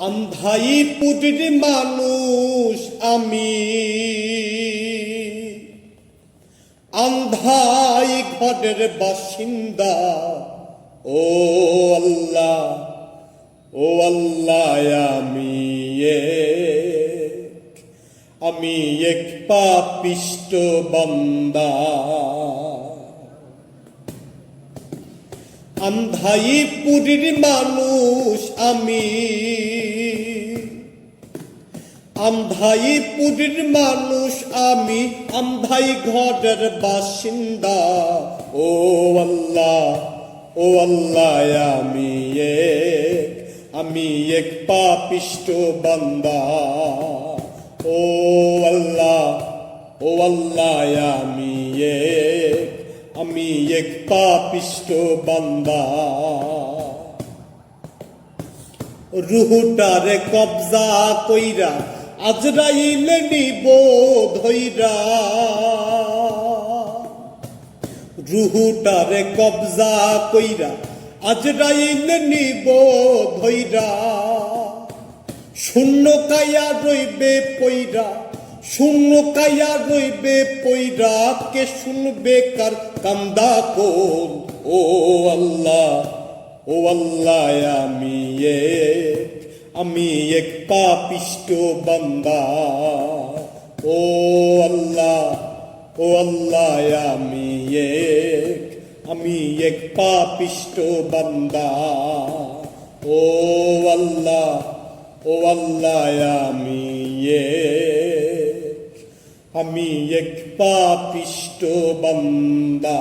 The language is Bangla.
আন্ধাই পুটির মানুষ আমি, আন্ধাই ঘরের বাসিন্দা। ও আল্লাহ, ও আল্লাহ, আমি এক পাপিষ্ট বান্দা। আন্ধাই পুরীর মানুষ আমি, আন্ধাই পুরীর মানুষ আমি, আন্ধাই ঘরের বাসিন্দা। ও আল্লাহ, ও আল্লাহ, আমি এক পাপিষ্ট বান্দা। ও আল্লাহ, ও আল্লাহ, আমি এক পাপিষ্ট বান্দা। রুহটারে কবজা কইরা আজরাইলে নিব ধইরা। রুহটারে কবজা কইরা আজরাইলে নিব ধইরা। শূন্য কায়া রইবে পইরা, শূন্য কায়া রইবে পইরা। কে শুনবে কার কান্দা কোন? ও আল্লাহ, ও আল্লাহ, আমি এক পাপিষ্ট বান্দা। ও আল্লাহ, ও আল্লাহ, আমি এক পাপিষ্ট বান্দা। ও আল্লাহ, ও আল্লাহ, আমি এক পাপিষ্ট বান্দা।